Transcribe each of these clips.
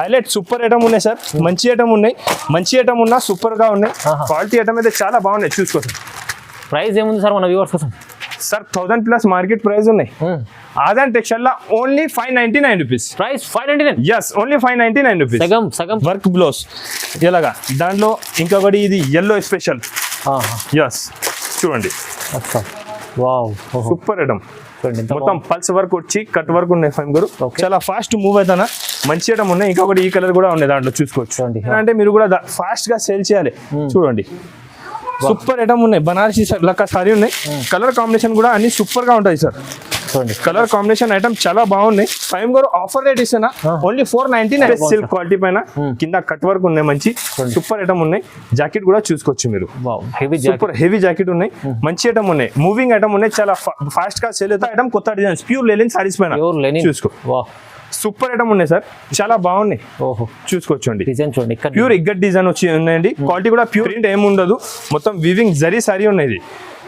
Highlight super item ఉన్నాయి sir, మంచి item ఉన్నాయి, మంచి ఐటమ్ ఉన్నా సూపర్ గా ఉన్నాయి. క్వాలిటీ ఐటమ్ అయితే చాలా బాగున్నాయి, చూసుకోండి. ప్రైస్ ఏముంది సార్ మన వ్యూవర్స్ కోసం? సార్ 1000+ మార్కెట్ ప్రైస్ ఉన్నాయి. ఆదాన్ టెక్స్టైల్ లో only 599 rupees. Price 599. Yes, only 599 rupees. సగం వర్క్ బ్లౌజ్ ఇలాగా. దాంట్లో ఇంకొకటి ఇది ఎల్లో స్పెషల్. ఎస్, చూడండి. Wow, super item. మొత్తం పల్స్ వర్క్ వచ్చి కట్ వర్క్ ఉన్నాయి ఫైమ్ గారు. చాలా ఫాస్ట్ మూవ్ అవుతానా, మంచి ఐటమ్ ఉన్నాయి. ఇంకొకటి ఈ కలర్ కూడా ఉన్నాయి దాంట్లో, చూసుకోవచ్చు. అంటే మీరు కూడా ఫాస్ట్ గా సేల్ చేయాలి. చూడండి, సూపర్ ఐటమ్ ఉన్నాయి. బనారసి లక్క సారీ ఉన్నాయి. కలర్ కాంబినేషన్ కూడా అన్ని సూపర్ గా ఉంటాయి సార్. కలర్ కాంబినేషన్ ఐటమ్ చాలా బాగున్నాయి. ఫైమ్ గారు ఆఫర్ రేట్ ఇస్తున్నా ఓన్లీ 499. సిల్క్ క్వాలిటీ పైన కింద కట్ వర్క్ ఉన్నాయి, మంచి సూపర్ ఐటమ్ ఉన్నాయి. జాకెట్ కూడా చూసుకోవచ్చు మీరు, సూపర్ హెవీ జాకెట్ ఉన్నాయి, మంచి ఐటమ్ ఉన్నాయి, మూవింగ్ ఐటమ్ ఉన్నాయి. చాలా ఫాస్ట్ గా సేల్ అవుతాయి ఐటమ్. కొత్త డిజైన్స్ ప్యూర్ లెనిన్ సారీస్ పైన చూసుకో. సూపర్ ఐటమ్ ఉన్నాయి సార్, చాలా బాగున్నాయి. చూసుకోవచ్చండి. డిజైన్ చూడండి, ప్యూర్ ఇగ్గట్ డిజైన్ వచ్చి ఉన్నాయండి. క్వాలిటీ కూడా ప్యూర్, ప్రింట్ ఏమి ఉండదు. మొత్తం వివింగ్ జరీ సారీ ఉన్నది,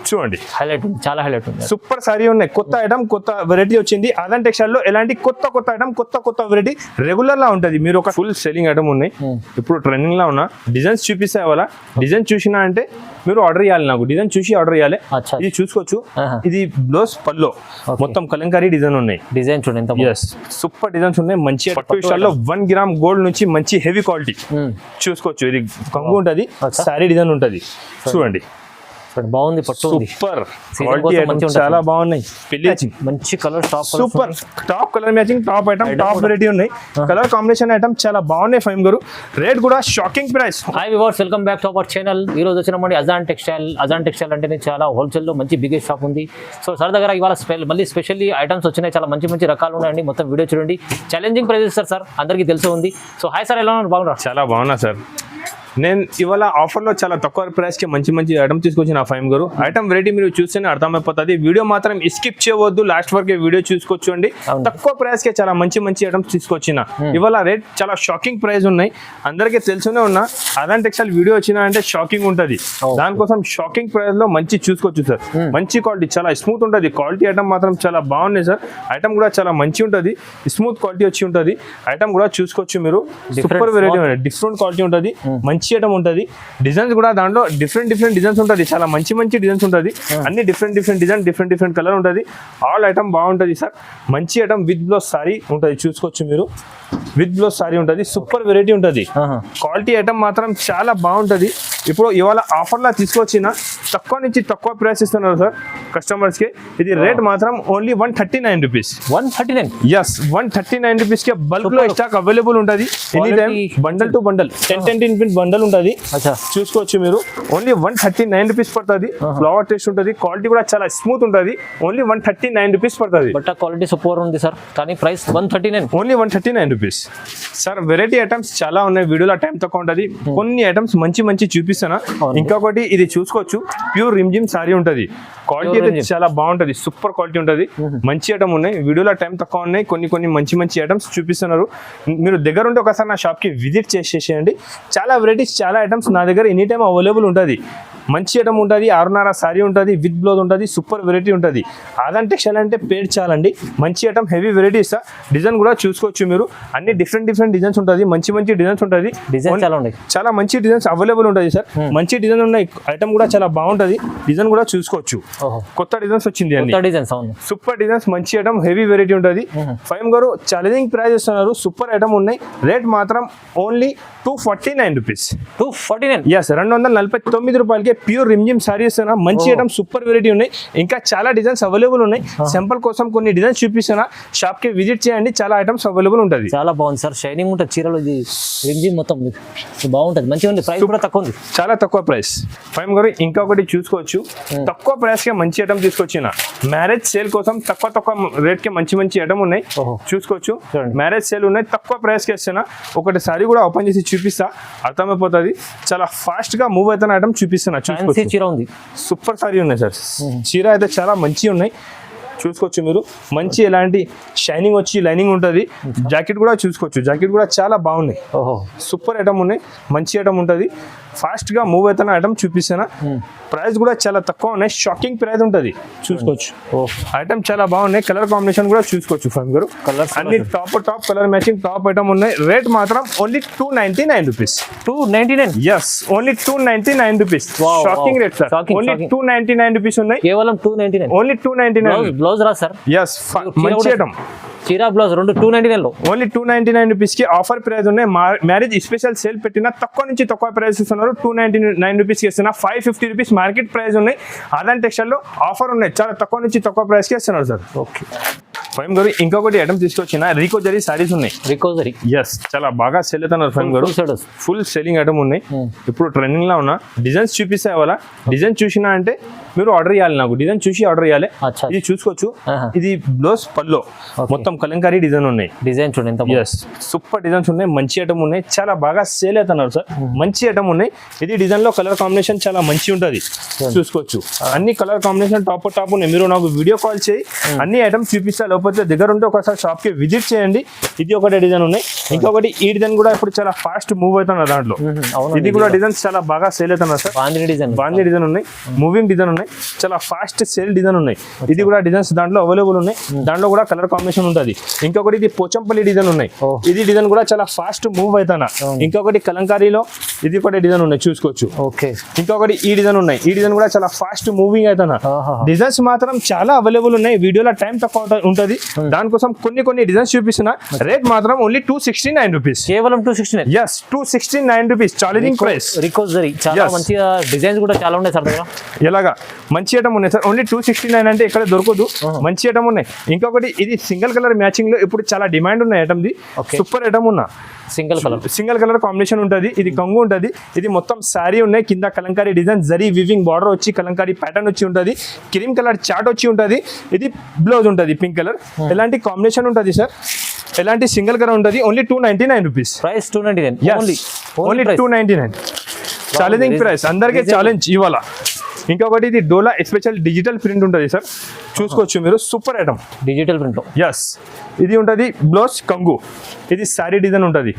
చూడండి. హైలైట్ ఉంది, చాలా హైలైట్ ఉంది. సూపర్ సారీ ఉన్నాయి. కొత్త ఐటమ్, కొత్త వెరైటీ వచ్చింది ఆదాన్ టెక్స్టైల్ లో. ఎలాంటి కొత్త ఐటమ్, కొత్త వెరైటీ రెగ్యులర్ లా ఉంటది. మీరు ఒక ఫుల్ సెల్లింగ్ ఐటమ్ ఉన్నాయి, ఇప్పుడు ట్రెండింగ్ లా ఉన్న డిజైన్స్ చూపిస్తే వాళ్ళ డిజైన్ చూసినా అంటే మీరు ఆర్డర్ చేయాలి. నాకు డిజైన్ చూసి ఆర్డర్ చేయాలి. ఇది చూసుకోవచ్చు. ఇది బ్లౌజ్ పల్లో మొత్తం కలంకారీ డిజైన్ ఉన్నాయి. డిజైన్ చూడండి, సూపర్ డిజైన్స్ ఉన్నాయి. మంచి పట్టు విషయాల్లో 1 గ్రామ్ గోల్డ్ నుంచి మంచి హెవీ క్వాలిటీ చూసుకోవచ్చు. ఇది కంగు ఉంటది, సారీ డిజైన్ ఉంటది, చూడండి. బాగుంది, పట్టు సూపర్ క్వాలిటీ ఐటమ్ చాలా బాగున్నాయి. మంచి colour, super top colour matching, top item, top variety ఉన్నాయి. కలర్ కాంబినేషన్ ఐటమ్ చాలా బాగున్నాయి ఫైమ్ గారు. రేట్ కూడా shocking price. Hi viewers, welcome back to our channel. ఈ రోజు వచ్చినప్పుడు అజాన్ టెక్స్టైల్. అజాన్ టెక్స్టైల్ అంటే చాలా హోల్సేల్ లో మంచి బిగ్గెస్ట్ షాప్ ఉంది. సో సార్ దగ్గర ఇవాళ మళ్ళీ స్పెషల్లీ ఐటమ్స్ వచ్చినాయి, చాలా మంచి రకాలు ఉన్నాయండి. మొత్తం వీడియో చూడండి. ఛాలెంజింగ్ ప్రైజెస్ సార్ అందరికీ తెలిసే ఉంది. సో హాయ్ సార్, ఎలా ఉన్నారు? బాగున్నారు? చాలా బాగున్నా సార్. నేను ఇవాళ ఆఫర్లో చాలా తక్కువ ప్రైస్కి మంచి ఐటమ్ తీసుకొచ్చిన ఫైమ్ గారు. ఐటమ్ వెరైటీ మీరు చూస్తేనే అర్థమైపోతుంది. వీడియో మాత్రం స్కిప్ చేయవద్దు, లాస్ట్ వరకు వీడియో చూసుకోవచ్చండి. తక్కువ ప్రైస్కి చాలా మంచి ఐటమ్స్ తీసుకొచ్చిన. ఇవాళ రేట్ చాలా షాకింగ్ ప్రైస్ ఉన్నాయి, అందరికీ తెలుసునే ఉన్నా. అదాన్ టెక్స్టైల్ వీడియో వచ్చినా అంటే షాకింగ్ ఉంటుంది. దానికోసం షాకింగ్ ప్రైస్ లో మంచి చూసుకోవచ్చు సార్. మంచి క్వాలిటీ, చాలా స్మూత్ ఉంటుంది. క్వాలిటీ ఐటమ్ మాత్రం చాలా బాగున్నాయి సార్. ఐటమ్ కూడా చాలా మంచి ఉంటుంది, స్మూత్ క్వాలిటీ వచ్చి ఉంటుంది. ఐటమ్ కూడా చూసుకోవచ్చు మీరు. సూపర్ వెరైటీ, డిఫరెంట్ క్వాలిటీ ఉంటుంది, మంచి ఐటమ్ ఉంటుంది. డిజైన్స్ కూడా దాంట్లో డిఫరెంట్ డిజైన్స్ ఉంటుంది. చాలా మంచి డిజైన్స్ ఉంటుంది. అన్ని డిఫరెంట్ డిజైన్, డిఫరెంట్ కలర్ ఉంటుంది. ఆల్ ఐటమ్ బాగుంటుంది సార్. మంచి ఐటమ్ విత్ బ్లౌజ్ సారీ ఉంటుంది, చూసుకోవచ్చు మీరు. విత్ బ్లౌజ్ సారీ ఉంటుంది, సూపర్ వెరైటీ ఉంటుంది. క్వాలిటీ ఐటమ్ మాత్రం చాలా బాగుంటుంది. ఇప్పుడు ఇవాళ ఆఫర్లా తీసుకొచ్చిన తక్కువ నుంచి తక్కువ ప్రైస్ ఇస్తున్నారు సార్ కస్టమర్స్ కి. ఇది రేట్ మాత్రం ఓన్లీ 139 రూపీస్. 139? ఎస్, 139 రూపీస్ కి బల్క్ లో స్టాక్ అవైలబుల్ ఉంటుంది. Any time bundle to bundle 10 pin bundle ఉంటుంది, చూసుకోవచ్చు మీరు. ఓన్లీ 139 రూపీస్ పడుతుంది. ఫ్లవర్ టేస్ట్ ఉంటుంది, క్వాలిటీ కూడా చాలా స్మూత్ ఉంటుంది. ఓన్లీ 139 రూపీస్ పడుతుంది. బట్ క్వాలిటీ సూపర్ ఉంది సార్, కానీ price 139. Only 139 rupees sir. Variety items చాలా ఉన్నాయి, వీడియోలో టైం తక్కువ ఉంటుంది. కొన్ని ఐటమ్స్ మంచి చూపిస్తాను. ఇంకొకటి ఇది చూసుకోవచ్చు, ప్యూర్ రిమ్జిమ్ సారీ ఉంటుంది. క్వాలిటీ అయితే చాలా బాగుంటుంది, సూపర్ క్వాలిటీ ఉంటుంది. మంచి ఐటమ్ ఉన్నాయి, వీడియోలో టైం తక్కువ ఉన్నాయి. కొన్ని మంచి ఐటమ్స్ చూపిస్తున్నారు. మీరు దగ్గర ఉంటే ఒకసారి నా షాప్కి విజిట్ చేసేసేయండి. చాలా వెరైటీస్, చాలా ఐటమ్స్ నా దగ్గర ఎనీ టైం అవైలబుల్ ఉంటుంది. మంచి ఐటమ్ ఉంటుంది. 6.5 సారీ ఉంటుంది, విత్ బ్లౌజ్ ఉంటుంది, సూపర్ వెరైటీ ఉంటుంది. ఆదాన్ టెక్స్టైల్ అంటే పేరు చాలండి. మంచి ఐటమ్, హెవీ వెరైటీస్. డిజైన్ కూడా చూసుకోవచ్చు మీరు. అన్ని డిఫరెంట్ డిజైన్స్ ఉంటుంది, మంచి డిజైన్స్ ఉంటుంది. చాలా మంచి డిజైన్స్ అవైలబుల్ ఉంటుంది సార్. మంచి డిజైన్ ఉన్నాయి. ఐటమ్ కూడా చాలా బాగుంటుంది. డిజైన్ కూడా చూసుకోవచ్చు. కొత్త డిజైన్స్ వచ్చింది, సూపర్ డిజైన్స్, మంచి ఐటమ్, హెవీ వెరైటీ ఉంటుంది. ఫైమ్ గారు ఛాలెంజింగ్ ప్రైస్ ఇస్తున్నారు. సూపర్ ఐటమ్ ఉన్నాయి. రేట్ మాత్రం ఓన్లీ 249 రూపీస్. 249? ఎస్, 249 రూపాయలకి ప్యూర్ రిమ్జిమ్ సారీస్. మంచి ఐటమ్, సూపర్ వెరైటీ ఉన్నాయి. ఇంకా చాలా డిజైన్స్ అవైలబుల్ ఉన్నాయి. సింపుల్ కోసం కొన్ని డిజైన్స్ చూపిస్తున్నా, షాప్ కి విజిట్ చేయండి. చాలా ఐటమ్స్ అవైలబుల్ ఉంటుంది. చాలా బాగుంది సార్, షైనింగ్ ఉంటుంది చీరలో. రిమ్జిమ్ మొత్తం బాగుంటుంది, మంచిగా ఉంది. ప్రైస్ కూడా తక్కువ ఉంది, చాలా తక్కువ ప్రైస్. ఫైమ్ గారు ఇంకొకటి చూసుకోవచ్చు, తక్కువ ప్రైస్ కి మంచి ఐటమ్ తీసుకొచ్చిన. మ్యారేజ్ సేల్ కోసం తక్కువ రేట్ కి మంచి ఐటమ్ ఉన్నాయి, చూసుకోవచ్చు. మ్యారేజ్ సేల్ ఉన్నాయి, తక్కువ ప్రైస్ కి ఇస్తున్నా. ఒకటి సారీ కూడా ఓపెన్ చేసి చూపిస్తా, అర్థమైపోతుంది. చాలా ఫాస్ట్ గా మూవ్ అవుతున్న ఐటమ్ చూపిస్తున్నా. చీర ఉంది, సూపర్ సారీ ఉన్నాయి సార్. చీర అయితే చాలా మంచి ఉన్నాయి. చూసుకోవచ్చు మీరు మంచి ఎలాంటి షైనింగ్ వచ్చి లైనింగ్ ఉంటుంది. జాకెట్ కూడా చూసుకోవచ్చు, జాకెట్ కూడా చాలా బాగున్నాయి. ఓహో సూపర్ ఐటమ్ ఉన్నాయి, మంచి ఐటమ్ ఉంటుంది. ఫాస్ట్ గా మూవ్ అవుతున్న ఐటమ్ చూపిస్తాను. ప్రైస్ కూడా చాలా తక్కువ ఉన్నాయి, షాకింగ్ ప్రైస్ ఉంటుంది. చూసుకోవచ్చు ఐటమ్ చాలా బాగున్నాయి. కలర్ కాంబినేషన్ కూడా చూసుకోవచ్చు ఫైమ్ గారు. కలర్స్ అన్ని top colour matching top item ఉన్నాయి. రేట్ మాత్రం only 299 rupees. 299. Yes, only 299 rupees. Shocking rate sir. Only 299 rupees ఉన్నాయి. కేవలం 299. ఓన్లీ 299. బ్లౌజ్ రా సార్. ఎస్, మంచి ఐటమ్. చీరా బ్లౌజ్ రెండు 299 లో. ఓన్లీ 299 రూపీస్ కి ఆఫర్ ప్రైస్ ఉన్నాయి. మ్యారేజ్ స్పెషల్ సేల్ పెట్టిన తక్కువ నుంచి తక్కువ ప్రైస్ ఇస్తున్నారు. 299 రూపీస్ కి ఇస్తున్నా. 550 రూపీస్ మార్కెట్ ప్రైస్ ఉన్నాయి. ఆదాన్ టెక్స్టైల్ లో ఆఫర్ ఉన్నాయి, చాలా తక్కువ నుంచి తక్కువ ప్రైస్ కి ఇస్తున్నారు సార్. ఓకే ఫైమ్ గారు ఇంకొకటి ఐటమ్ తీసుకొచ్చిన రికో జరీ సారీస్ ఉన్నాయి. రికోజరీ. ఎస్, చాలా బాగా సెల్ అవుతున్నారు ఫైమ్ గారు. ఫుల్ సెల్లింగ్ ఐటమ్ ఉన్నాయి. ఇప్పుడు ట్రెండింగ్ లో ఉన్న డిజైన్స్ చూపిస్తే వాళ్ళ డిజైన్ చూసినా అంటే మీరు ఆర్డర్ చేయాలి. నాకు డిజైన్ చూసి ఆర్డర్ చేయాలి. ఇది చూసుకోవచ్చు. ఇది బ్లౌజ్ పల్లో మొత్తం కలంకారీ డిజైన్ ఉన్నాయి. డిజైన్ చూడండి. ఎస్, సూపర్ డిజైన్స్ ఉన్నాయి, మంచి ఐటమ్ ఉన్నాయి, చాలా బాగా సేల్ అవుతున్నారు సార్. మంచి ఐటమ్ ఉన్నాయి. ఇది డిజైన్ లో కలర్ కాంబినేషన్ చాలా మంచి ఉంటుంది. చూసుకోవచ్చు అన్ని కలర్ కాంబినేషన్ టాప్ ఉన్నాయి. మీరు నాకు వీడియో కాల్ చేయి, అన్ని ఐటమ్స్ చూపిస్తా. లేకపోతే దగ్గర ఉంటే ఒకసారి షాప్ కి విజిట్ చేయండి. ఇది ఒకటి డిజైన్ ఉన్నాయి. ఇంకొకటి ఈ డిజైన్ కూడా ఇప్పుడు చాలా ఫాస్ట్ మూవ్ అవుతున్నారు దాంట్లో. ఇది కూడా డిజైన్స్ చాలా బాగా సేల్ అవుతున్నారు సార్. బాందీ డిజైన్ ఉన్నాయి, మూవింగ్ డిజైన్ ఉన్నాయి, చాలా ఫాస్ట్ సేల్ డిజైన్ ఉన్నాయి. ఇది కూడా డిజైన్స్ దాంట్లో అవైలబుల్ ఉన్నాయి. దాంట్లో కూడా కలర్ కాంబినేషన్ ఉంటుంది. ఇంకొకటి ఇది పోచంపల్లి డిజైన్ ఉన్నాయి. ఇది డిజైన్ కూడా చాలా ఫాస్ట్ మూవ్ అవుతానా. ఇంకొకటి కలంకారీలో ఇది ఒకటి డిజైన్ ఉన్నాయి. చూసుకోవచ్చు. ఓకే, ఇంకొకటి ఈ డిజైన్ ఉన్నాయి. ఈ డిజైన్ కూడా చాలా ఫాస్ట్ మూవింగ్ అవుతానా. డిజైన్స్ మాత్రం చాలా అవైలబుల్ ఉన్నాయి. వీడియోలో టైం తక్కువ ఉంటుంది, దానికోసం కొన్ని డిజైన్స్ చూపిస్తున్నా. రేట్ మాత్రం ఓన్లీ 269 రూపీస్. కేవలం 269. Yes, 269 rupees. Challenging price. రికోజరీ చాలా మంచిగా డిజైన్స్ కూడా చాలా ఉన్నాయి సార్ దగ్గర. ఎలాగా మంచి ఐటమ్ ఉన్నాయి సార్. ఓన్లీ 269 అంటే ఇక్కడ దొరకదు. మంచి ఐటమ్ ఉన్నాయి. ఇంకొకటి ఇది సింగిల్ కలర్ మ్యాచింగ్ లో ఇప్పుడు చాలా డిమాండ్ ఉన్న ఐటమ్. ది సూపర్ ఐటమ్ ఉన్నా. సింగిల్ కలర్ కాంబినేషన్ ఉంటుంది. ఇది కంగు ఉంటుంది. ఇది మొత్తం శారీ ఉన్నాయి. కింద Kalamkari design zari weaving border వచ్చి కలంకారీ ప్యాటర్న్ వచ్చి ఉంటుంది. క్రీమ్ కలర్ చాట్ వచ్చి ఉంటుంది. ఇది బ్లౌజ్ ఉంటుంది పింక్ కలర్. ఎలాంటి కాంబినేషన్ ఉంటుంది సార్. ఎలాంటి సింగిల్ కలర్ ఉంటుంది. Only 299 rupees. Price 299. Only 299. Challenging price, అందరికీ ఛాలెంజ్ ఇవాళ. ఇంకొకటి ఇది డోలా స్పెషల్ డిజిటల్ ప్రింట్ ఉంటుంది సార్. చూసుకోవచ్చు మీరు. Super item digital print. Yes, ఇది ఉంటుంది బ్లౌజ్ కంగు. ఇది శారీ డిజైన్ ఉంటుంది.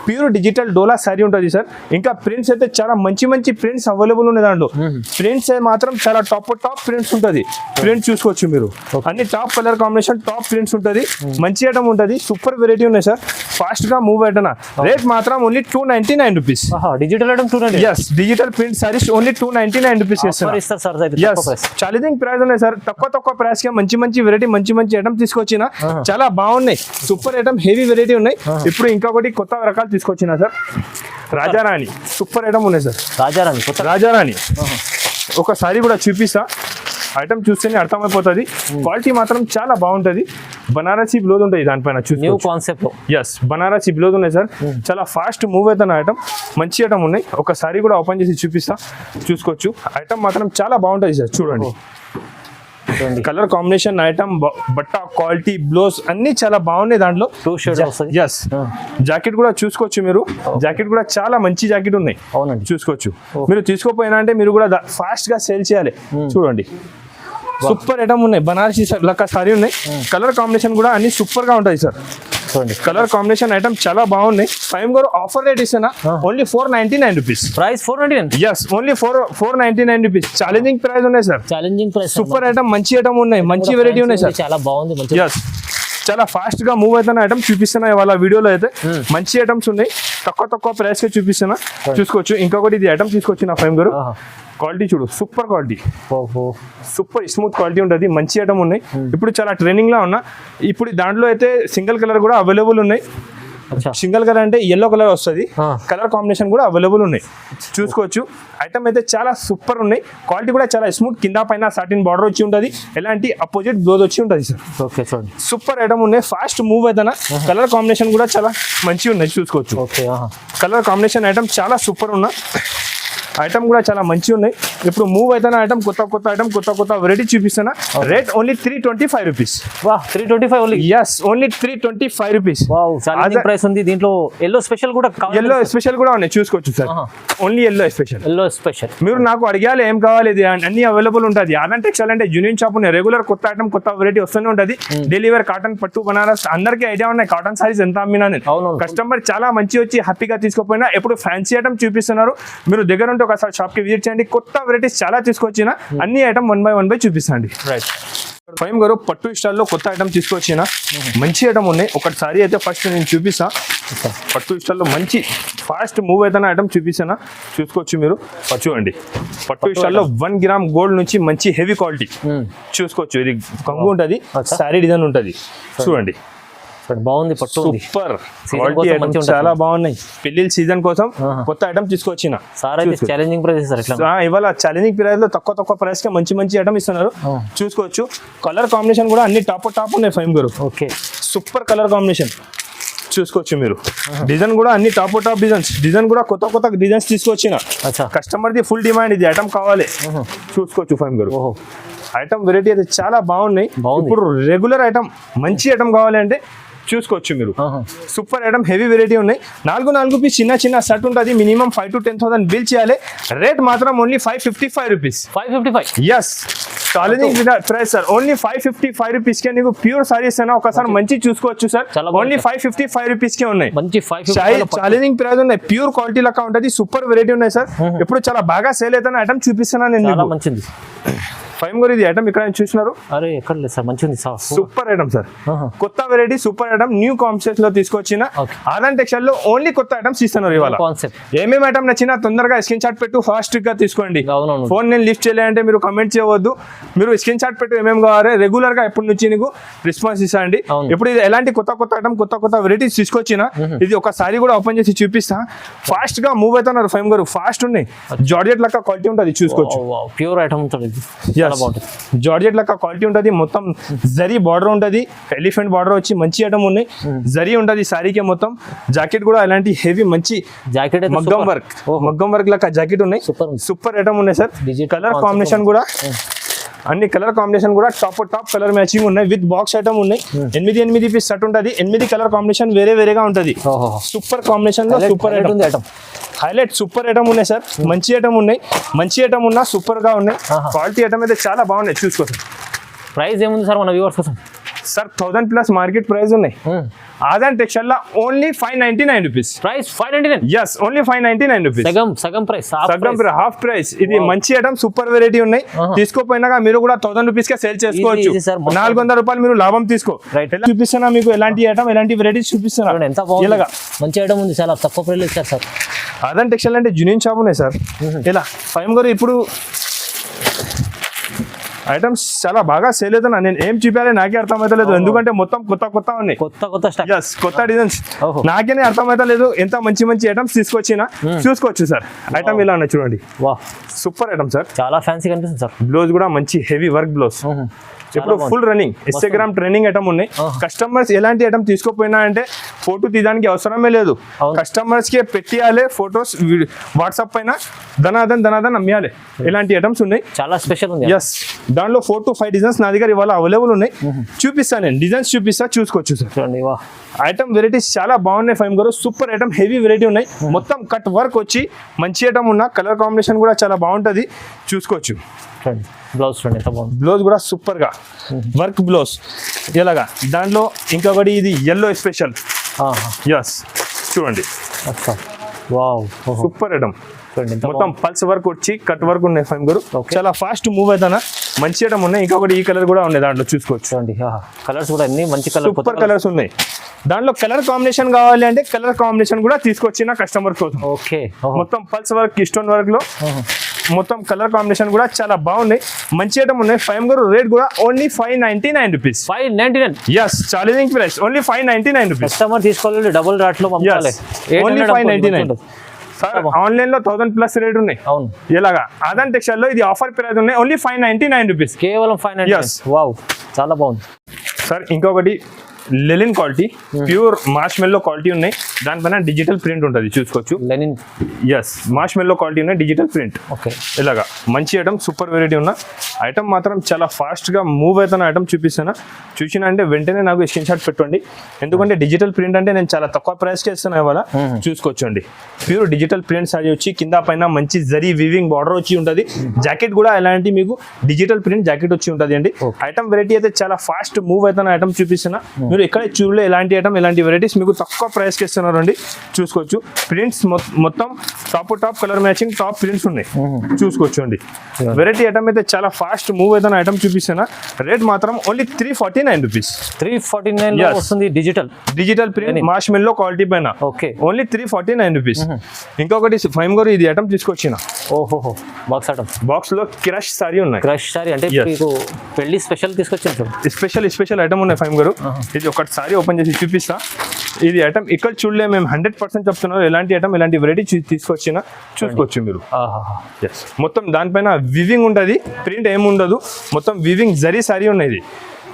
ప్యూర్ డిజిటల్ డోలా శారీ ఉంటుంది సార్. ఇంకా ప్రింట్స్ అయితే చాలా మంచి ప్రింట్స్ అవైలబుల్ ఉన్నాయి దాంట్లో. ప్రింట్స్ మాత్రం చాలా టాప్ ప్రింట్స్ ఉంటుంది. ప్రింట్ చూసుకోవచ్చు మీరు. అన్ని top colour combination top prints ఉంటుంది. మంచి ఐటమ్ ఉంటుంది. సూపర్ వెరైటీ ఉన్నాయి సార్. ఫాస్ట్ గా మూవ్ అయినా. రేట్ మాత్రం only 299 rupees. Digital item 299. Yes, digital print saris only 299 rupees. Challenging price ఉన్నాయి సార్. తక్కువ ప్రైస్ కి మంచి వెరైటీ మంచి ఐటమ్ తీసుకొచ్చిన. చాలా బాగున్నాయి. సూపర్ ఐటమ్, హెవీ వెరైటీ ఉన్నాయి. ఇప్పుడు ఇంకొకటి కొత్త రకాలు తీసుకొచ్చిన సార్. రాజారాణి సూపర్ ఐటమ్ ఉన్నాయి సార్. రాజారాణి ఒకసారి కూడా చూపిస్తా. ఐటమ్ చూస్తేనే అర్థమైపోతుంది. క్వాలిటీ మాత్రం చాలా బాగుంటుంది. బనారసీ బ్లౌజ్ ఉంటుంది దానిపైన. New concept. Yes, Banarasi blouse ఉన్నాయి సార్. చాలా ఫాస్ట్ మూవ్ అవుతున్న ఐటమ్. మంచి ఐటమ్ ఉన్నాయి. ఒకసారి కూడా ఓపెన్ చేసి చూపిస్తా. చూసుకోవచ్చు. ఐటమ్ మాత్రం చాలా బాగుంటుంది సార్. చూడండి. కలర్ కాంబినేషన్, ఐటమ్, బట్ట క్వాలిటీ, బ్లౌజ్ అన్ని చాలా బాగున్నాయి దాంట్లో. ఎస్, జాకెట్ కూడా చూసుకోవచ్చు మీరు. జాకెట్ కూడా చాలా మంచి జాకెట్ ఉన్నాయి. చూసుకోవచ్చు. మీరు తీసుకోపోయినా అంటే మీరు కూడా ఫాస్ట్ గా సేల్ చేయాలి. చూడండి. సూపర్ ఐటమ్ ఉన్నాయి. బనారసీ లెక్క సారీ ఉన్నాయి. కలర్ కాంబినేషన్ కూడా అన్ని సూపర్ గా ఉంటాయి సార్. కలర్ కాంబినేషన్ ఐటమ్ చాలా బాగున్నాయి. ఫైమ్ గారు ఆఫర్ రేట్ ఇస్తానా. Only 499 rupees. Price 499. Yes, only 499 rupees. Challenging price ఉన్నాయి sir. Challenging price. Super item, మంచి ఐటమ్ ఉన్నాయి. మంచి వెరైటీ ఉన్నాయి సార్. చాలా బాగుంది. ఎస్, చాలా ఫాస్ట్ గా మూవ్ అవుతున్న ఐటమ్ చూపిస్తున్నా వాళ్ళ వీడియోలో. అయితే మంచి ఐటమ్స్ ఉన్నాయి. తక్కువ ప్రైస్ కి చూపిస్తున్నా. చూసుకోవచ్చు. ఇంకొకటి ఇది ఐటమ్ తీసుకొచ్చిన ఫైమ్ గారు. క్వాలిటీ చూడు. Super quality, super smooth quality ఉంటుంది. మంచి ఐటమ్ ఉన్నాయి. ఇప్పుడు చాలా ట్రెండింగ్ లో ఉన్నా. ఇప్పుడు దాంట్లో అయితే సింగిల్ కలర్ కూడా అవైలబుల్ ఉన్నాయి. సింగిల్ కలర్ అంటే ఎల్లో కలర్ వస్తుంది. కలర్ కాంబినేషన్ కూడా అవైలబుల్ ఉన్నాయి. చూసుకోవచ్చు. ఐటమ్ అయితే చాలా సూపర్ ఉన్నాయి. క్వాలిటీ కూడా చాలా స్మూత్. కింద పైన సాటిన్ బార్డర్ వచ్చి ఉంటుంది. ఎలాంటి అపోజిట్ బ్లౌజ్ వచ్చి ఉంటుంది సార్. ఓకే, చూడండి. సూపర్ ఐటమ్ ఉన్నాయి. ఫాస్ట్ మూవ్ అవుతానా. కలర్ కాంబినేషన్ కూడా చాలా మంచిగా ఉన్నాయి. చూసుకోవచ్చు. కలర్ కాంబినేషన్ ఐటమ్ చాలా సూపర్ ఉన్నా. ఐటమ్ కూడా చాలా మంచిగా ఉన్నాయి. ఇప్పుడు మూవ్ అవుతున్న ఐటమ్ కొత్త వెరైటీ చూపిస్తున్నా. Rate only 325 rupees. వా 325 only. Yes only 325 rupees. Wow challenging price ఉంది. దీంట్లో ఎల్లో స్పెషల్ కూడా ఎల్లో స్పెషల్ కూడా ఉన్నాయి, చూసుకోవచ్చు సార్. Only yellow special. మీరు నాకు అడిగాలి ఏం కావాలి, ఇది అన్ని అవైలబుల్ ఉంటుంది. ఆనంద్ టెక్స్టైల్ అంటే జూనియర్ షాప్ ఉన్నాయి. రెగ్యులర్ కొత్త ఐటమ్ కొత్త వెరైటీ వస్తూనే ఉంటుంది. డైలీ వేర్ కాటన్ పట్టు బనారస్ అందరికీ ఐడియా ఉన్నాయి. కాటన్ సారీస్ ఎంత అమ్మినా నేను. కస్టమర్ చాలా మంచి వచ్చి హ్యాపీగా తీసుకోపోయినా ఎప్పుడు ఫ్యాన్సీ ఐటమ్ చూపిస్తున్నారు. మీరు దగ్గర ఉంటే ఒకసారి షాప్ కి విజిట్ చేయండి. కొత్త వెరైటీస్ చాలా తీసుకొచ్చిన అన్ని ఐటమ్ 1 by 1 చూపిస్తాండి. రైట్ ఫైమ్ గారు పట్టు స్టైల్లో కొత్త ఐటమ్ తీసుకొచ్చిన మంచి ఐటమ్ ఉన్నాయి. ఒకసారి అయితే ఫస్ట్ నేను చూపిస్తా. పట్టు స్టైల్లో మంచి ఫాస్ట్ మూవ్ అవుతున్న ఐటమ్ చూపిస్తాను, చూసుకోవచ్చు మీరు. చూడండి పట్టు స్టైల్లో 1 గ్రామ్ గోల్డ్ నుంచి మంచి హెవీ క్వాలిటీ చూసుకోవచ్చు. ఇది కంగు ఉంటుంది, సారీ డిజైన్ ఉంటుంది. చూడండి బాగుంది పట్టు, సూపర్ క్వాలిటీ ఐటమ్ చాలా బాగున్నాయి. పెళ్లిళ్ళ సీజన్ కోసం కొత్త ఐటమ్ తీసుకొచ్చిన. ఛాలెంజింగ్ ప్రైస్ ఇవాళ ఛాలెంజింగ్ ప్రైస్ లో తక్కువ ప్రైస్ కి మంచి ఐటమ్ ఇస్తున్నారు, చూసుకోవచ్చు. కలర్ కాంబినేషన్ కూడా అన్ని టాప్ ఉన్నాయి ఫైమ్ గారు. ఓకే సూపర్ కలర్ కాంబినేషన్ చూసుకోవచ్చు మీరు. డిజైన్ కూడా అన్ని టాప్ డిజైన్ కూడా కొత్త డిజైన్స్ తీసుకొచ్చిన. కస్టమర్ ది ఫుల్ డిమాండ్, ఇది ఐటమ్ కావాలి, చూసుకోవచ్చు ఫైమ్ గారు. ఐటమ్ వెరైటీ అయితే చాలా బాగున్నాయి. ఇప్పుడు రెగ్యులర్ ఐటమ్ మంచి ఐటమ్ కావాలి అంటే చూసుకోవచ్చు మీరు. సూపర్ ఐటమ్ హెవీ వెరైటీ ఉన్నాయి. 4 పీస్ చిన్న సెట్ ఉంటుంది. మినిమం 5,000 to 10,000 బిల్ చేయాలి. రేట్ మాత్రం only 555 rupees. 555 yes challenging price sir. Only 555 rupees కే నీకు ప్యూర్ సారీస్ అయినా ఒకసారి మంచి చూసుకోవచ్చు సార్. ఓన్లీ 555 రూపీస్ కే ఉన్నాయి. ఛాలెంజింగ్ ప్రైస్ ఉన్నాయి, ప్యూర్ క్వాలిటీ లెక్క ఉంటుంది. సూపర్ వెరైటీ ఉన్నాయి సార్. ఇప్పుడు చాలా బాగా సేల్ అవుతున్న ఐటమ్ చూపిస్తున్నాను నేను. మంచిది ఫైమ్ గారు ఇది ఐటమ్ ఇక్కడ చూసినారు. అరే ఎక్కడ లేదు సార్, మంచిది సూపర్ ఐటమ్ సార్. కొత్త variety super item new concept లో తీసుకొచ్చిన. ఆనంద్ టెక్స్టైల్ లో ఓన్లీ కొత్త ఐటమ్స్ ఇస్తున్నారు ఇవాళ. ఏమేమి ఐటమ్ నచ్చినా తొందరగా స్క్రీన్ షాట్ పెట్టు, ఫాస్ట్ గా తీసుకోండి. ఫోన్ నేను లిఫ్ట్ చేయాలంటే మీరు కమెంట్ చేయవద్దు, మీరు స్క్రీన్ షాట్ పెట్టు. ఏమేమి కావాలి రెగ్యులర్ గా ఎప్పటి నుంచి నీకు రెస్పాన్స్ ఇస్తాండి. ఇప్పుడు ఇది ఎలాంటి కొత్త ఐటమ్ కొత్త వెరైటీస్ తీసుకొచ్చిన. ఇది ఒకసారి కూడా ఓపెన్ చేసి చూపిస్తా. ఫాస్ట్ గా మూవ్ అవుతున్నారు ఫైమ్ గారు, ఫాస్ట్ ఉన్నాయి. జార్జెట్ లెక్క క్వాలిటీ ఉంటుంది, చూసుకోవచ్చు. ప్యూర్ ఐటమ్ ఉంటుంది, జార్జెట్ లెక్క క్వాలిటీ ఉంటుంది. మొత్తం జరీ బార్డర్ ఉంటుంది, ఎలిఫెంట్ బార్డర్ వచ్చి మంచి ఐటమ్ ఉన్నాయి. జరీ ఉంటుంది సారీకి మొత్తం. జాకెట్ కూడా అలాంటి హెవీ మంచి జాకెట్ మగ్గం వర్క్ లెక్క జాకెట్ ఉన్నాయి. సూపర్ ఐటమ్ ఉన్నాయి సార్. కలర్ కాంబినేషన్ కూడా అన్ని కలర్ కాంబినేషన్ కూడా టాప్ కలర్ మ్యాచింగ్ ఉన్నాయి. విత్ బాక్స్ ఐటమ్ ఉన్నాయి. 8 పీస్ సెట్ ఉంటుంది. 8 కలర్ కాంబినేషన్ వేరేగా ఉంటుంది. సూపర్ కాంబినేషన్ లో super item highlight super item ఉన్నాయి సార్. మంచి ఐటమ్ ఉన్నాయి, మంచి ఐటమ్ ఉన్నా సూపర్ గా ఉన్నాయి. క్వాలిటీ ఐటమ్ అయితే చాలా బాగున్నాయి, చూసుకోండి. ప్రైస్ ఏముంది సార్ మన వ్యూవర్స్ కోసం? సార్ 1000+ మార్కెట్ ప్రైస్ ఉన్నాయి. ఆనంద్ టెక్స్టైల్ లో only 599 rupees. Price 599. yes only 599 rupees. సగం ప్రైస్, హాఫ్ ప్రైస్. ఇది మంచి ఐటమ్ సూపర్ వెరైటీ ఉన్నాయి. తీసుకోపోయినా మీరు కూడా 1000 రూపీస్ కే సేల్ చేసుకోవచ్చు. 400 రూపాయలు మీరు లాభం తీసుకో. చూపిస్తున్నా మీకు ఎలాంటి ఐటమ్ ఎలాంటి వెరైటీస్ చూపిస్తున్నా. ఎంత బాగుంది, మంచి ఐటమ్ ఉంది, చాలా తక్కువ ప్రైస్ ఇచ్చారు సార్. ఆనంద్ టెక్స్టైల్ అంటే జూనియర్ షాప్ ఉన్నాయి సార్. ఇలా ఫైమ్ గారు ఇప్పుడు ఐటమ్స్ చాలా బాగా సేల్ అవుతున్నా. నేను ఏం చూపాలి నాకే అర్థమవుతలేదు, ఎందుకంటే మొత్తం కొత్త ఉన్నాయి. కొత్త డిజైన్స్ నాకేనే అర్థమవుతలేదు. ఎంత మంచి ఐటమ్స్ తీసుకొచ్చినా చూసుకోవచ్చు సార్. ఐటమ్ ఇలా ఉన్నాయి చూడండి. సూపర్ ఐటమ్ సార్, చాలా ఫ్యాన్సీ కనిపిస్తుంది సార్. బ్లౌజ్ కూడా మంచి హెవీ వర్క్ బ్లౌజ్. ఇప్పుడు full running Instagram trending item ఉన్నాయి. కస్టమర్స్ ఎలాంటి ఐటమ్ తీసుకోపోయినా అంటే ఫోటో తీయడానికి అవసరమే లేదు. కస్టమర్స్ కి పెట్టియాలి ఫొటోస్, వాట్సాప్ పైన ధనాదన్ అమ్మేయాలి. ఇలాంటి ఐటమ్స్ ఉన్నాయి, చాలా స్పెషల్ ఉంది. ఎస్ దాంట్లో 4 to 5 డిజైన్స్ నా దగ్గర ఇవాళ అవైలబుల్ ఉన్నాయి. చూపిస్తాను నేను, డిజైన్స్ చూపిస్తా, చూసుకోవచ్చు సార్. ఐటమ్ వెరైటీస్ చాలా బాగున్నాయి ఫైమ్ గారు. సూపర్ ఐటమ్ హెవీ వెరైటీ ఉన్నాయి. మొత్తం కట్ వర్క్ వచ్చి మంచి ఐటమ్ ఉన్న. కలర్ కాంబినేషన్ కూడా చాలా బాగుంటుంది, చూసుకోవచ్చు. బ్లౌజ్ కూడా సూపర్ గా వర్క్ బ్లౌజ్ ఇలాగా. దాంట్లో ఇంకొకటి ఇది ఎల్లో స్పెషల్. ఎస్ చూడండి, సూపర్ ఐటమ్. మొత్తం పల్స్ వర్క్ వచ్చి కట్ వర్క్ ఉన్నాయి ఫైమ్ గారు. చాలా ఫాస్ట్ మూవ్ అవుతానా, మంచి ఐటమ్ ఉన్నాయి. ఇంకొకటి ఈ కలర్ కూడా ఉన్నాయి దాంట్లో, చూసుకోవచ్చు. కలర్స్ కూడా అన్ని మంచి కలర్, సూపర్ కలర్స్ ఉన్నాయి. దాంట్లో కలర్ కాంబినేషన్ కావాలి అంటే కలర్ కాంబినేషన్ కూడా తీసుకొచ్చిన కస్టమర్ కోసం. ఓకే మొత్తం పల్స్ వర్క్, స్టోన్ వర్క్ లో మొత్తం కలర్ కాంబినేషన్ కూడా చాలా బాగున్నాయి. మంచి ఐటమ్ ఉన్నాయి ఫైమ్ గారు. రేట్ కూడా only 599 rupees. 599. yes challenging price only 599 rupees. Customer తీసుకోవాలి డబుల్ రేట్ లో పంపాలి. Only 599 sir. ఆన్లైన్ లో 1000+ రేట్ ఉన్నాయి. అవును, ఇలాగా ఆనంద్ టెక్స్టైల్ లో ఇది ఆఫర్ ప్రైస్ ఉన్నాయి. ఓన్లీ 599 రూపీస్, కేవలం 599. వావ్, చాలా బాగుంది సార్. ఇంకొకటి లెనిన్ క్వాలిటీ, ప్యూర్ మార్ష్ మెల్లో క్వాలిటీ ఉన్నాయి. దానిపైన డిజిటల్ ప్రింట్ ఉంటుంది చూసుకోవచ్చు. లెనిన్ ఎస్, మార్ష్ మెల్లో క్వాలిటీ ఉన్నాయి, డిజిటల్ ప్రింట్. ఓకే, ఇలాగా మంచి ఐటమ్, సూపర్ వెరైటీ ఉన్న ఐటమ్ మాత్రం చాలా ఫాస్ట్గా మూవ్ అవుతున్న ఐటమ్ చూపిస్తాను. చూసినా అంటే వెంటనే నాకు స్క్రీన్ షాట్ పెట్టండి, ఎందుకంటే డిజిటల్ ప్రింట్ అంటే నేను చాలా తక్కువ ప్రైస్కి ఇస్తున్నాను ఇవాళ. చూసుకోవచ్చండి, ప్యూర్ డిజిటల్ ప్రింట్ సారీ వచ్చి కింద పైన మంచి జరీ వీవింగ్ బార్డర్ వచ్చి ఉంటుంది. జాకెట్ కూడా ఎలాంటి మీకు డిజిటల్ ప్రింట్ జాకెట్ వచ్చి ఉంటుంది అండి. ఐటమ్ వెరైటీ అయితే చాలా ఫాస్ట్ మూవ్ అవుతున్న ఐటమ్ చూపిస్తున్నా. మీరు ఎక్కడ చూడలే ఎలాంటి ఐటమ్, ఎలాంటి వెరైటీస్ మీకు తక్కువ ప్రైస్కి ఇస్తున్నారు అండి. చూసుకోవచ్చు, ప్రింట్స్ మొత్తం top colour matching top prints ఉన్నాయి. చూసుకోవచ్చు అండి, వెరైటీ ఐటమ్ అయితే చాలా ఫాస్ట్ మూవ్ అవుతున్న ఐటమ్ చూపిస్తున్నా. రేట్ మాత్రం ఓన్లీ 349 రూపీస్. 349 వస్తుంది డిజిటల్ ప్రింట్ మార్ష్ మెల్లో క్వాలిటీ పైన. Okay, only 349 rupees. ఇంకొకటి ఫైమ్ గారు ఇది ఐటమ్ తీసుకొచ్చిన. ఓహో, బాక్స్ ఐటమ్. బాక్స్ లో క్రష్ సారీ ఉన్నాయి. క్రష్ సారీ అంటే మీకు పెళ్లి స్పెషల్ తీసుకొచ్చాను. స్పెషల్ ఐటమ్ ఉన్నాయి ఫైమ్ గారు. ఇది ఒకటి సారీ ఓపెన్ చేసి చూపిస్తా. ఇది ఐటమ్ ఇక్కడ చూడలే, మేము 100% చెప్తున్నారు. ఎలాంటి ఐటమ్, ఎలాంటి వెరైటీ తీసుకొచ్చినా చూసుకోవచ్చు మీరు. మొత్తం దానిపైన వివింగ్ ఉంటుంది, ప్రింట్ ఏమి ఉండదు. మొత్తం వివింగ్ జరీ సారీ ఉన్నాయి.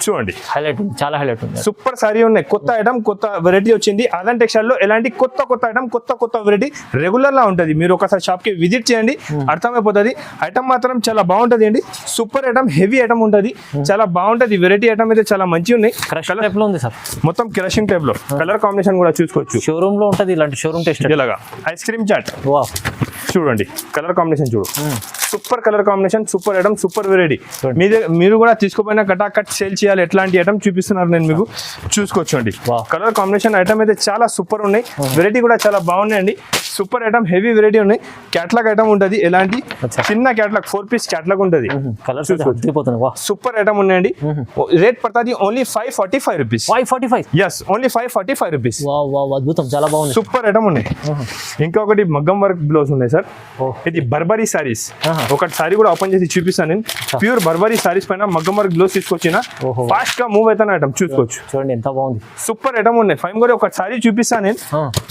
చూడండి, హైలైట్ ఉంది, చాలా హైలైట్ ఉంది. సూపర్ సారీ ఉన్నాయి. కొత్త ఐటమ్, కొత్త వెరైటీ వచ్చింది. ఆదాన్ టెక్స్టైల్ లో ఎలాంటి కొత్త ఐటమ్, కొత్త వెరైటీ రెగ్యులర్ లా ఉంటుంది. మీరు ఒకసారి షాప్ కి విజిట్ చేయండి, అర్థమైపోతుంది. ఐటమ్ మాత్రం చాలా బాగుంటది అండి. సూపర్ ఐటమ్, హెవీ ఐటమ్ ఉంటుంది, చాలా బాగుంటది. వెరైటీ ఐటమ్ అయితే చాలా మంచిగా ఉన్నాయి. కలర్ టైప్ లో ఉంది సార్, మొత్తం క్రషింగ్ టైప్ లో. కలర్ కాంబినేషన్ కూడా చూసుకోవచ్చు. షోరూమ్ లో ఉంటుంది ఇలాంటి షోరూమ్ టెస్ట్. ఇలాగా ఐస్ క్రీమ్ చాట్ చూడండి, కలర్ కాంబినేషన్ చూడు. Super colour combination, super item, super variety. మీరు కూడా తీసుకోపోయినా కట్ సేల్ చేయాలి. ఎట్లాంటి ఐటమ్ చూపిస్తున్నారు నేను మీకు. చూసుకోవచ్చు అండి, కలర్ కాంబినేషన్ ఐటమ్ అయితే చాలా సూపర్ ఉన్నాయి. వెరైటీ కూడా చాలా బాగున్నాయండి. సూపర్ ఐటమ్, హెవీ వెరైటీ ఉన్నాయి. క్యాట్లాగ్ ఐటమ్ ఉంటుంది, ఎలాంటి చిన్న క్యాట్లాగ్ 4 పీస్ క్యాట్లాగ్ ఉంటుంది. సూపర్ ఐటమ్ ఉన్నాయండి. రేట్ పడుతుంది only 545 rupees. 545? Yes, only 545 rupees. అద్భుతం, చాలా బాగుంది. సూపర్ ఐటమ్ ఉన్నాయి. ఇంకొకటి మగ్గం వర్క్ బ్లౌజ్ ఉన్నాయి సార్. ఇది బర్బరీ సారీస్. ఒకటి సారీ కూడా ఓపెన్ చేసి చూపిస్తాను నేను. ప్యూర్ బర్బరీ సారీస్ పైన మగ్గం వర్క్ బ్లౌజ్ తీసుకొచ్చిన. ఫాస్ట్ గా మూవ్ అవుతున్న ఐటమ్ చూసుకోవచ్చు. చూడండి ఎంత బాగుంది, సూపర్ ఐటమ్ ఉన్నాయి. ఫైవ్ కూడా ఒక సారీ చూపిస్తాను నేను.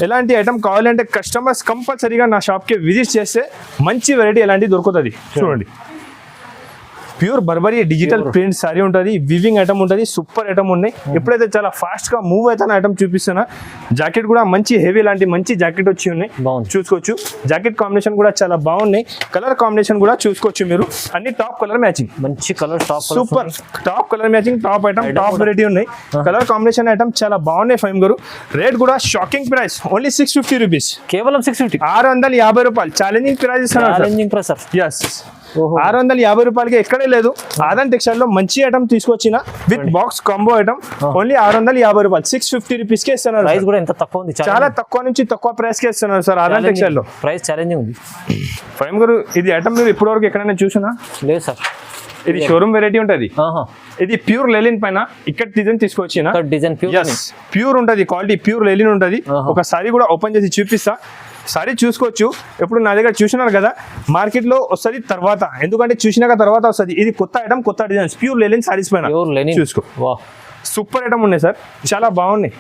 ఎలాంటి ఐటమ్ కావాలంటే కస్టమర్స్ కంపల్సరీగా నా షాప్ కి విజిట్ చేస్తే మంచి వెరైటీ ఎలాంటి దొరుకుతుంది. చూడండి, pure Burberry digital print sorry ఉంటుంది, వివింగ్ ఐటమ్ ఉంటుంది, సూపర్ ఐటమ్ ఉన్నాయి. ఎప్పుడైతే చాలా ఫాస్ట్ గా మూవ్ అవుతున్న ఐటమ్ చూపిస్తున్నా. జాకెట్ కూడా మంచి హెవీ లాంటి మంచి జాకెట్ వచ్చి ఉన్నాయి. చూసుకోవచ్చు, జాకెట్ కాంబినేషన్ కూడా చాలా బాగున్నాయి. కలర్ కాంబినేషన్ కూడా చూసుకోవచ్చు మీరు. అన్ని టాప్ కలర్ మ్యాచింగ్, మంచి colour, super top colour matching, top item, top variety ఉన్నాయి. కలర్ కాంబినేషన్ ఐటమ్ చాలా బాగున్నాయి ఫైమ్ గారు. రేట్ కూడా షాకింగ్ ప్రైస్, ఓన్లీ 650 రూపీస్. కేవలం 650, 650 రూపాయలు. ఛాలెంజింగ్ ప్రైస్ ఇస్తున్నారు. ఎస్, 650 రూపాయలకి ఎక్కడే లేదు. ఆదాన్ టెక్స్టైల్ లో మంచి ఐటమ్ తీసుకొచ్చిన with box combo item. Only 650 రూపాయలు, 650 రూపీస్ కి ఇస్తున్నారు. ప్రైస్ కూడా ఎంత తక్కువ ఉంది, చాలా తక్కువ నుంచి తక్కువ ప్రైస్ కి ఇస్తున్నారు సార్ ఆదాన్ టెక్స్టైల్ లో. ప్రైస్ ఛాలెంజింగ్ ఉంది. ఫైమ్ గారు, ఇది ఐటమ్ మీరు ఇప్పటివరకు ఎక్కడైనా చూసినా? లేదు సార్, ఇది షోరూమ్ వెరైటీ ఉంటుంది. ఇది ప్యూర్ లెలిన్ పైన ఇక్కడ డిజైన్ తీసుకొచ్చిన. డిజైన్ ప్యూర్ ఉంటుంది, క్వాలిటీ ప్యూర్ లెలిన్ ఉంటుంది. ఒక సారీ కూడా ఓపెన్ చేసి చూపిస్తా. సారీ చూసుకోవచ్చు. ఎప్పుడు నా దగ్గర చూసినారు కదా, మార్కెట్ లో వస్తుంది తర్వాత, ఎందుకంటే చూసినాక తర్వాత వస్తుంది. ఇది కొత్త ఐటమ్, కొత్త డిజైన్స్, ప్యూర్ లెలిన్ సారీస్ పైన చూసుకో. సూపర్ ఐటమ్ ఉన్నాయి సార్, చాలా బాగున్నాయి.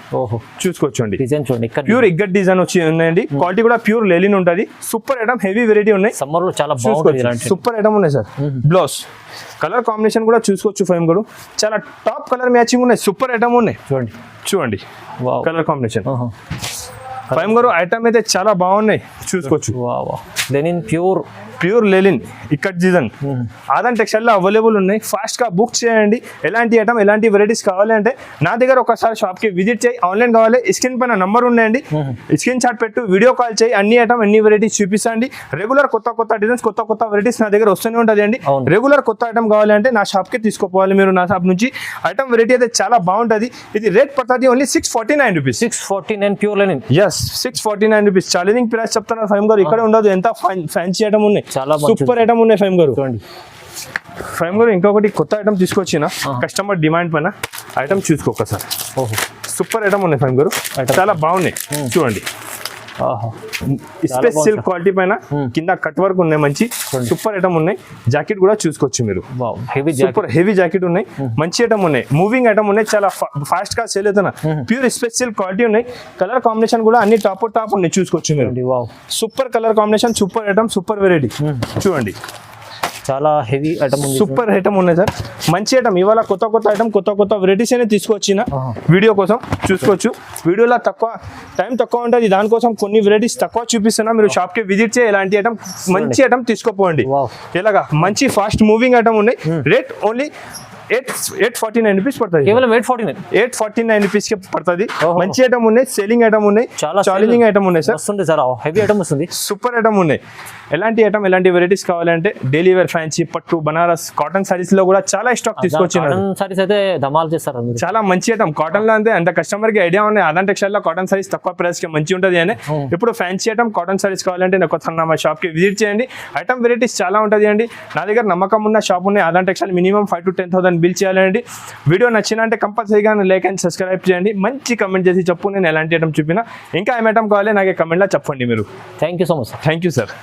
చూసుకోవచ్చండి, డిజైన్ చూడండి, ప్యూర్ ఇగ్గట్ డిజైన్ వచ్చి ఉన్నాయండి. క్వాలిటీ కూడా ప్యూర్ లెలిన్ ఉంటుంది. సూపర్ ఐటమ్, హెవీ వెరైటీ ఉన్నాయి. సమ్మర్ లో చాలా బాగుంటుంది. సూపర్ ఐటమ్ ఉన్నాయి సార్. బ్లౌజ్ కలర్ కాంబినేషన్ కూడా చూసుకోవచ్చు ఫైమ్ గారు. చాలా టాప్ కలర్ మ్యాచింగ్ ఉన్నాయి. సూపర్ ఐటమ్ ఉన్నాయి. చూడండి కలర్ కాంబినేషన్. ఫైమ్ గారు ఐటమ్ అయితే చాలా బాగున్నాయి. చూసుకోవచ్చు, లెనిన్ ప్యూర్ లెలిన్ ఇక్కడ డిజైన్ ఆదాన్ టెక్స్టైల్ లో అవైలబుల్ ఉన్నాయి. ఫాస్ట్ గా బుక్ చేయండి. ఎలాంటి ఐటమ్, ఎలాంటి వెరైటీస్ కావాలంటే నా దగ్గర ఒకసారి షాప్ కి విజిట్ చేయి. ఆన్లైన్ కావాలి, స్క్రీన్ పైన నంబర్ ఉన్నాయండి, స్క్రీన్ షాట్ పెట్టు, వీడియో కాల్ చేయి. అన్ని ఐటమ్, అన్ని వెరైటీస్ చూపిస్తాండి. రెగ్యులర్ కొత్త డిజైన్స్, కొత్త వెరైటీస్ నా దగ్గర వస్తూనే ఉంటుంది అండి. రెగ్యులర్ కొత్త ఐటమ్ కావాలంటే నా షాప్ కి తీసుకోపోవాలి మీరు. నా షాప్ నుంచి ఐటమ్ వెరైటీ అయితే చాలా బాగుంటుంది. ఇది రేట్ పడుతుంది only 649 rupees. 649 pure linen. Yes, 649 rupees. Challenging price చెప్తున్నారు ఫైమ్ గారు. ఇక్కడ ఉండదు, ఎంత ఫ్యాన్సీ ఐటమ్ ఉన్నాయి, సూపర్ ఐటమ్ ఉన్నాయి ఫైమ్ గారు. ఫైమ్ గారు ఇంకొకటి కొత్త ఐటమ్ తీసుకొచ్చిన కస్టమర్ డిమాండ్ పైన ఐటమ్ చూసుకోక సార్. సూపర్ ఐటమ్ ఉన్నాయి ఫైమ్ గారు, చాలా బాగున్నాయి. చూడండి, స్పెస్ సిల్క్ క్వాలిటీ పైన కింద కట్ వర్క్ ఉన్నాయి. మంచి సూపర్ ఐటమ్ ఉన్నాయి. జాకెట్ కూడా చూసుకోవచ్చు మీరు. సూపర్ హెవీ జాకెట్ ఉన్నాయి. మంచి ఐటమ్ ఉన్నాయి. మూవింగ్ ఐటమ్ ఉన్నాయి. చాలా ఫాస్ట్ గా సేల్ అవుతున్నా. ప్యూర్ స్పెస్ సిల్క్ క్వాలిటీ ఉన్నాయి. కలర్ కాంబినేషన్ కూడా అన్ని టాప్ ఉన్నాయి. చూసుకోవచ్చు మీరు. Super colour combination, super item, super variety. చూడండి, చాలా హెవీ ఐటమ్ ఉంది. సూపర్ ఐటమ్ ఉన్నాయి సార్, మంచి ఐటమ్. ఇవాళ కొత్త ఐటమ్, కొత్త వెరైటీస్ అనేది తీసుకొచ్చిన వీడియో కోసం చూసుకోవచ్చు. వీడియోలో టైం తక్కువ ఉంటుంది, దానికోసం కొన్ని వెరైటీస్ తక్కువ చూపిస్తున్నా. మీరు షాప్ కి విజిట్ చేసి ఇలాంటి ఐటమ్, మంచి ఐటమ్ తీసుకోపోండి. ఇలాగా మంచి ఫాస్ట్ మూవింగ్ ఐటమ్ ఉన్నాయి. రేట్ ఓన్లీ 849 రూపీస్ పడుతుంది. కేవలం 849 రూపీస్ కి పడుతుంది. మంచి ఐటమ్ ఉన్నాయి, సేలింగ్ ఐటమ్ ఉన్నాయి, చాలా ఛాలెంజింగ్ ఐటమ్ ఉన్నాయి సార్. వస్తుంది సార్, హెవీ ఐటమ్ వస్తుంది, సూపర్ ఐటమ్ ఉన్నాయి. ఎలాంటి ఐటమ్, ఎలాంటి వెరైటీస్ కావాలంటే డైలీ వేర్, ఫ్యాన్సీ, పట్టు, బనారస్, కాటన్ సారీస్ లో కూడా చాలా స్టాక్ తీసుకొచ్చినారు. సారీస్ అయితే ధమాల్ చేస్తారు, చాలా మంచి ఐటమ్. కాటన్ లో అంతే, అంత కస్టమర్ కి ఐడియా ఉన్నాయి. అదాన్ టెక్స్టైల్ లో కాటన్ సారీస్ తక్కువ ప్రైస్ కి మంచి ఉంటుంది అని. ఇప్పుడు ఫ్యాన్సీ ఐటమ్, కాటన్ సారీస్ కావాలంటే నాకు మా షాప్ కి విజిట్ చేయండి. ఐటమ్ వెరైటీస్ చాలా ఉంటుంది అండి. నా దగ్గర నమ్మకం ఉన్న షాప్ ఉన్నాయి. అదాన్ టెక్స్టైల్ మినిమం 5 to 10,000 బిల్ చేయాలండి. వీడియో నచ్చినంటే కంపల్సరీగా లైక్ అండ్ సబ్స్క్రైబ్ చేయండి. మంచి కమెంట్ చేసి చెప్పు నేను ఎలాంటి ఐటమ్ చూపినా. ఇంకా ఏం ఐటమ్ కావాలి నాకు కమెంట్లో చెప్పండి మీరు. Thank you so much. Thank you sir.